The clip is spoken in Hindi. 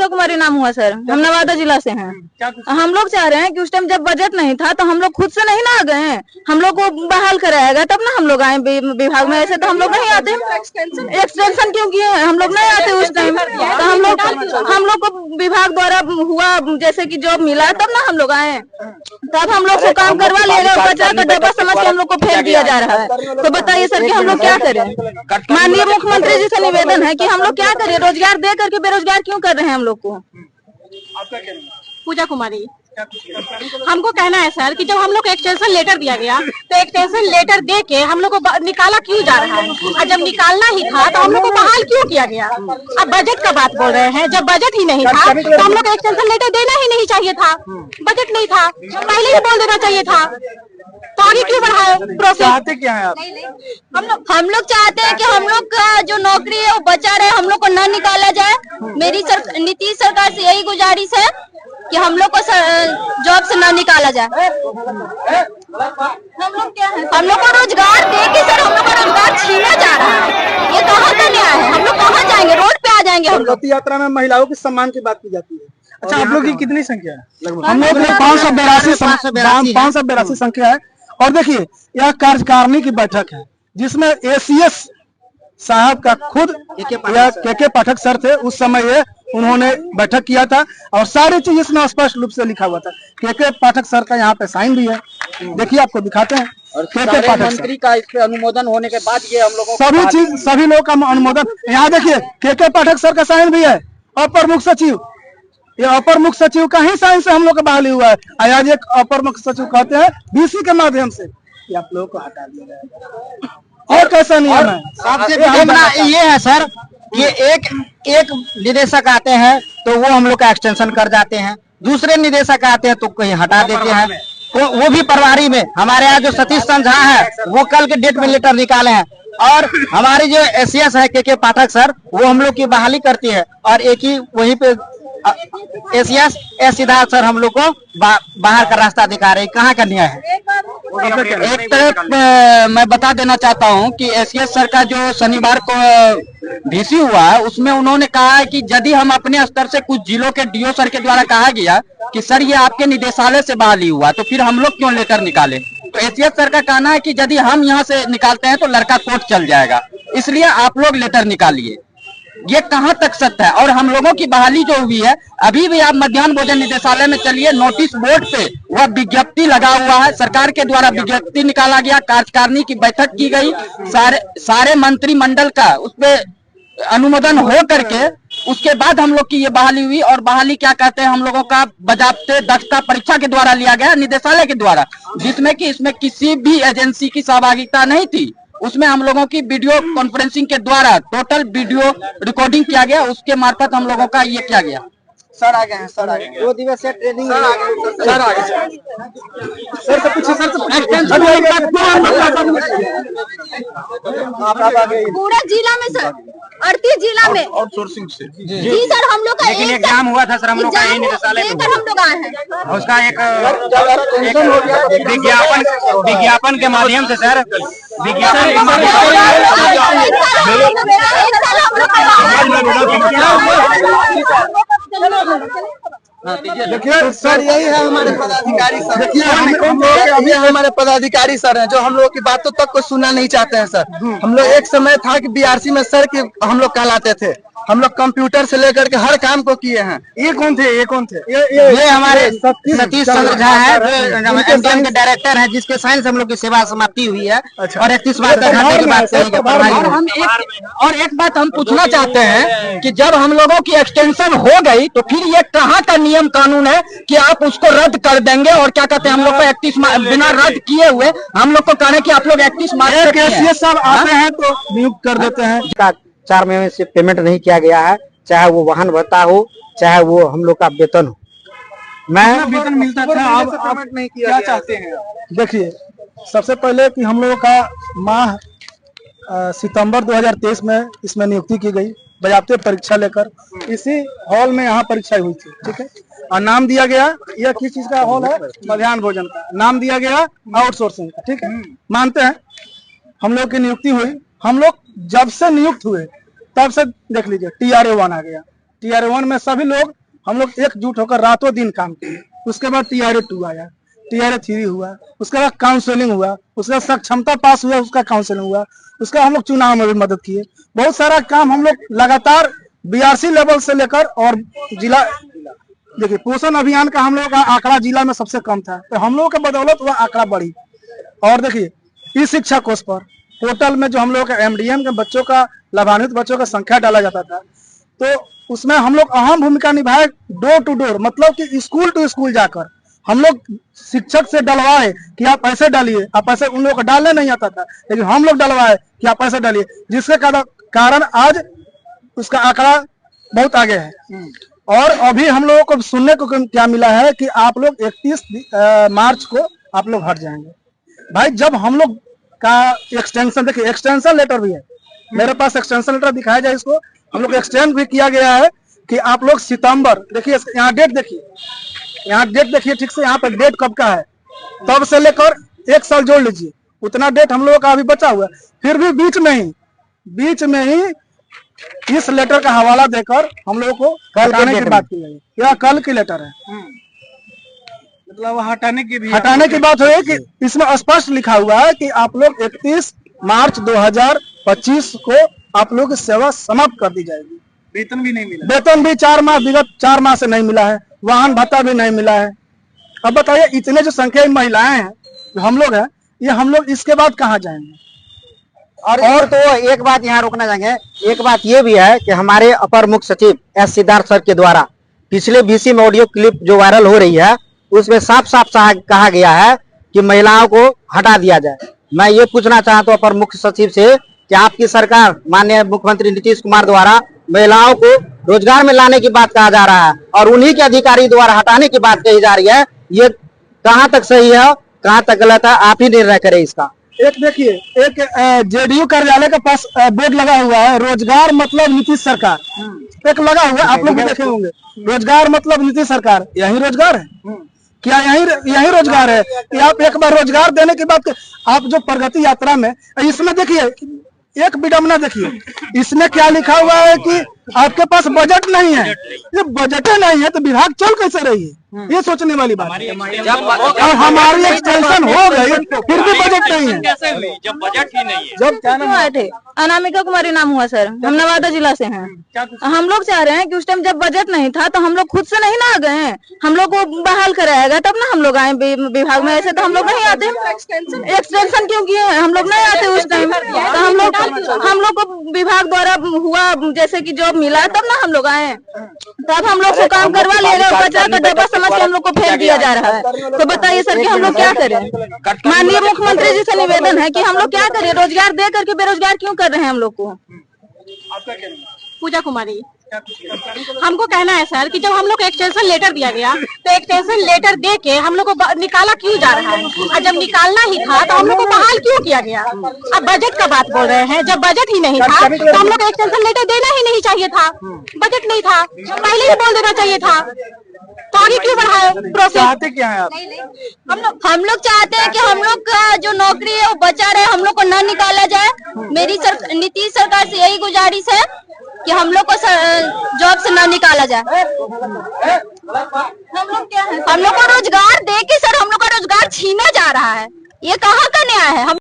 कुमारी नाम हुआ सर, हम नवादा जिला से हैं। हम लोग चाह रहे हैं कि उस टाइम जब बजट नहीं था तो हम लोग खुद से नहीं ना आ गए हैं, हम लोग को बहाल कराया गया तब ना हम लोग आए विभाग में। ऐसे तो हम लोग नहीं आते, एक्सटेंशन क्यों किए हैं, हम लोग नहीं आते उस टाइम। तो हम लोग को विभाग द्वारा हुआ जैसे कि जॉब मिला तब ना हम लोग आए, तब हम लोग को काम करवा लिया गया। कचरा का डब्बा समझ के हम लोग को फेंक दिया जा रहा है। तो बताइए सर कि हम लोग क्या करें। माननीय मुख्यमंत्री जी से निवेदन है कि हम लोग क्या करें, रोजगार दे करके बेरोजगार क्यों कर रहे हैं हम लोग को। पूजा कुमारी, हमको कहना है सर कि जब हम लोग को एक्सटेंशन लेटर दिया गया तो एक्सटेंशन लेटर दे के हम लोग को निकाला क्यों जा रहा है, और जब निकालना ही था तो हम लोग को बहाल क्यों किया गया। अब बजट का बात बोल रहे हैं, जब बजट ही नहीं था तो हम लोग को एक्सटेंशन लेटर देना ही नहीं चाहिए था। बजट नहीं था, पहले ही बोल देना चाहिए था, तो आगे क्यों बढ़ाए प्रोसेस। चाहते क्या है आप? हम लोग चाहते हैं कि हम लोग का जो नौकरी है वो बचा रहे, हम लोग को न निकाला जाए। मेरी नीतीश सरकार से यही गुजारिश है कि हम लोग को जॉब से न निकाला जाए। हम लोग क्या है, हम लोग को रोजगार दे के सर हम लोग का रोजगार छीना जा रहा है। ये कहाँ का न्याय है, हम लोग कहाँ जाएंगे, रोड पे आ जाएंगे। हम रथ यात्रा में महिलाओं के सम्मान की बात की जाती है। अच्छा, आप लोग की कितनी संख्या है? हम लोग 582 संख्या है। और देखिए, यह कार्यकारिणी की बैठक है जिसमें एसीएस साहब का खुद के पाठक सर थे। उस समय ये उन्होंने बैठक किया था और सारी चीज इसमें स्पष्ट रूप से लिखा हुआ था। के पाठक सर का यहाँ पे साइन भी है, देखिए आपको दिखाते हैं। और के पाठक मंत्री का इस पे अनुमोदन होने के बाद ये हम लोगों सभी चीज, सभी लोगों का अनुमोदन यहाँ देखिए। के पाठक सर का साइन भी है। अपर मुख्य सचिव, ये अपर मुख्य सचिव का ही साइन से हम लोग का बहाली हुआ है। आज एक अपर मुख्य सचिव कहते हैं बीसी के माध्यम से कि आप लोगों को हटा दिया जाएगा। और कैसा नियम है? सबसे ये है सर कि एक निदेशक आते हैं तो वो हम लोग का एक्सटेंशन कर जाते हैं, दूसरे निदेशक आते हैं तो कहीं हटा देते हैं। तो वो भी प्रभारी में हमारे यहाँ जो सतीश संझा है वो कल के डेट में लेटर निकाले हैं। और हमारी जो एसीएस है के पाठक सर, वो हम लोग की बहाली करती है। और एक ही वहीं पे एसीएस सिद्धार्थ सर हम लोग को बाहर का रास्ता दिखा रहे हैं। कहाँ का न्याय है? एक तरफ मैं बता देना चाहता हूँ कि एसीएस सर का जो शनिवार को भीसी हुआ है उसमें उन्होंने कहा है कि यदि हम अपने स्तर से कुछ जिलों के डीओ सर के द्वारा कहा गया कि सर ये आपके निदेशालय से बहाली हुआ तो फिर हम लोग क्यों लेटर निकाले। तो एसीएस सर का कहना है कि यदि हम यहाँ से निकालते हैं तो लड़का कोर्ट चल जाएगा, इसलिए आप लोग लेटर निकालिए। ये कहाँ तक सत्य है। और हम लोगों की बहाली जो हुई है, अभी भी आप मध्याह्न भोजन निदेशालय में चलिए, नोटिस बोर्ड पे वह विज्ञप्ति लगा हुआ है, सरकार के द्वारा विज्ञप्ति निकाला गया, कार्यकारिणी की बैठक की गई, सारे मंत्रिमंडल का उस पे अनुमोदन हो करके उसके बाद हम लोग की ये बहाली हुई। और बहाली क्या कहते हैं, हम लोगों का बजाबते दक्षता परीक्षा के द्वारा लिया गया निदेशालय के द्वारा, जिसमें कि इसमें किसी भी एजेंसी की सहभागिता नहीं थी। उसमें हम लोगों की वीडियो कॉन्फ्रेंसिंग के द्वारा टोटल वीडियो रिकॉर्डिंग किया गया, उसके मार्फत हम लोगों का ये किया गया। सर आ गए हैं, सर आ गए। 2 दिवसीय ट्रेनिंग सर आ गए। सर से पूछिए, सर से पूरा जिला में सर 38 जिला में आउटसोर्सिंग से जी सर हम लोग का लेकिन एग्जाम हुआ था सर हम लोग का यही निदेशालय में, हम लोग आए हैं। उसका एक विज्ञापन के माध्यम से सर, विज्ञापन के देखिए सर, यही है हमारे पदाधिकारी सर। देखिए अभी हमारे पदाधिकारी सर हैं जो हम लोगों की बातों तक को सुनना नहीं चाहते हैं सर। हम लोग एक समय था कि बीआरसी में सर की हम लोग कहलाते थे, हम लोग कंप्यूटर से लेकर के हर काम को किए हैं। ये कौन थे? ये हमारे सतीश संझा है जो एमडीएम के डायरेक्टर है, जिसके साइन से हम लोग की सेवा समाप्ति हुई है। अच्छा। और 31 बार तक घटने की बात करेंगे। और एक बात हम पूछना चाहते हैं कि जब हम लोगों की एक्सटेंशन हो गई तो फिर ये कहाँ का नियम कानून है कि आप उसको रद्द कर देंगे। और क्या कहते हैं, हम लोग को 31 बिना रद्द किए हुए हम लोग को कहने की आप लोग 31 मार्च सब आते हैं तो नियुक्त कर देते हैं। 4 महीने से पेमेंट नहीं किया गया है, चाहे वो वाहन भत्ता हो चाहे वो हम लोग का वेतन हो। मैं वेतन मिलता था, आप नहीं क्या चाहते हैं? देखिए, सबसे पहले कि हम लोगों का माह सितंबर 2023 में इसमें नियुक्ति की गई, बजाबते परीक्षा लेकर इसी हॉल में यहाँ परीक्षा हुई थी, ठीक है। और नाम दिया गया, यह किस चीज का हॉल है? मध्याह्न भोजन का। नाम दिया गया आउटसोर्सिंग का, ठीक है। मानते हैं हम लोग की नियुक्ति हुई, हम लोग जब से नियुक्त हुए तब से देख लीजिए TRA-1 आ गया। TRA-1 में सभी लोग हम लोग एकजुट होकर रातों दिन काम किए। उसके बाद TRA-2 आया, TRA-3 हुआ, उसके बाद काउंसलिंग हुआ, उसके बाद सक्षमता पास हुआ, उसका काउंसलिंग हुआ, उसका हम लोग चुनाव में भी मदद किए। बहुत सारा काम हम लोग लगातार BRC लेवल से लेकर और जिला, देखिए पोषण अभियान का हम लोग का आंकड़ा जिला में सबसे कम था, तो हम लोगों के बदौलत वह आंकड़ा बढ़ी। और देखिए इस शिक्षा कोष पर पोर्टल में जो हम लोग का MDM के बच्चों का, लाभान्वित बच्चों का संख्या डाला जाता था, तो उसमें हम लोग अहम भूमिका निभाए। डोर टू डोर, मतलब कि स्कूल टू स्कूल जाकर हम लोग शिक्षक से डलवाए कि आप ऐसे डालिए, आप ऐसे, उन लोगों को डालने नहीं आता था, लेकिन हम लोग डलवाए कि आप ऐसे डालिए, जिसके कारण आज उसका आंकड़ा बहुत आगे है। और अभी हम लोगों को सुनने को क्या मिला है कि आप लोग 31 मार्च को आप लोग हट जाएंगे। भाई जब हम लोग का एक्सटेंशन, देखिए एक्सटेंशन लेटर भी है मेरे पास, एक्सटेंशन लेटर दिखाया जाए इसको, हम लोग एक्सटेंड भी किया गया है कि आप लोग सितंबर, देखिए यहाँ डेट देखिए, यहाँ डेट देखिए ठीक से, यहाँ पर डेट कब का है, तब से लेकर 1 साल जोड़ लीजिए, उतना डेट हम लोगों का अभी बचा हुआ है। फिर भी बीच में ही इस लेटर का हवाला देकर हम लोगों को हटाने की बात की गई। यह कल की लेटर है, मतलब हटाने की बात हुई कि इसमें स्पष्ट लिखा हुआ है कि आप लोग 31 मार्च 2025 को आप लोग की सेवा समाप्त कर दी जाएगी। वेतन भी नहीं मिला, वेतन भी 4 माह, विगत 4 माह से नहीं मिला है, वाहन भत्ता भी नहीं मिला है। अब बताइए इतने जो संख्या महिलाएं हैं, जो हम लोग हैं, ये हम लोग इसके बाद कहाँ जाएंगे? और तो एक बात यहाँ रोकना चाहेंगे, एक बात ये भी है कि हमारे अपर मुख्य सचिव S सिद्धार्थ सर के द्वारा पिछले BC में ऑडियो क्लिप जो वायरल हो रही है, उसमें साफ साफ कहा गया है कि महिलाओं को हटा दिया जाए। मैं ये पूछना चाहता हूँ अपर मुख्य सचिव से कि आपकी सरकार माननीय मुख्यमंत्री नीतीश कुमार द्वारा महिलाओं को रोजगार में लाने की बात कहा जा रहा है और उन्हीं के अधिकारी द्वारा हटाने की बात कही जा रही है, ये कहाँ तक सही है, कहाँ तक गलत है, आप ही निर्णय करें इसका। एक देखिए, एक JDU कार्यालय के पास बोर्ड लगा हुआ है, रोजगार मतलब नीतीश सरकार, एक लगा हुआ है, आप लोग भी देखे होंगे, रोजगार मतलब नीतीश सरकार। यही रोजगार है क्या? यही रोजगार है कि आप एक बार रोजगार देने की बात, आप जो प्रगति यात्रा में, इसमें देखिए एक विडम्बना देखिए, इसमें क्या लिखा हुआ है कि आपके पास बजट नहीं है। ये बजट नहीं है तो विभाग चल कैसे रही है? ये सोचने वाली बात है। और हमारी एक्सटेंशन हो गई फिर भी बजट नहीं है, कैसे हुई जब बजट ही नहीं है? जब क्या नाम आए थे, अनामिका कुमारी नाम हुआ सर, हम नवादा जिला से हैं। हम लोग चाह रहे हैं कि उस टाइम जब बजट नहीं था तो हम लोग खुद से नहीं ना आ गए, हम लोग को बहाल कराया गया तब ना हम लोग आए विभाग में। ऐसे तो हम लोग नहीं आते, एक्सटेंशन क्यों किए? हम लोग नहीं आते उस टाइम, तो हम लोग को विभाग द्वारा हुआ जैसे कि जॉब मिला तब ना हम लोग आए, तब हम लोग को काम करवा लिया गया, कचरा का डब्बा समझ के हम लोग को फेंक दिया जा रहा है। तो बताइए सर कि हम लोग क्या करें? माननीय मुख्यमंत्री जी से निवेदन है कि हम लोग क्या करें, रोजगार दे करके बेरोजगार क्यों कर रहे हैं हम लोग को? पूजा कुमारी, हमको कहना है सर कि जब हम लोग को एक्सटेंशन लेटर दिया गया तो एक्सटेंशन लेटर दे के हम लोग को निकाला क्यों जा रहा है? और जब निकालना ही था तो हम लोग को बहाल क्यों किया गया? अब बजट का बात बोल रहे हैं, जब बजट ही नहीं था तो हम लोग को एक्सटेंशन लेटर देना ही नहीं चाहिए था। बजट नहीं था, पहले ही बोल देना चाहिए था, तो आगे क्यों बढ़ाए प्रोसेस? चाहते क्या है आप? हम लोग चाहते हैं कि हम लोग का जो नौकरी है वो बचा रहे, हम लोग को न निकाला जाए। मेरी नीतीश सरकार से यही गुजारिश है कि हम लोग को जॉब से न निकाला जाए। हम लोग क्या है, हम लोग को रोजगार दे के सर हम लोग का रोजगार छीना जा रहा है, ये कहाँ का न्याय है? हम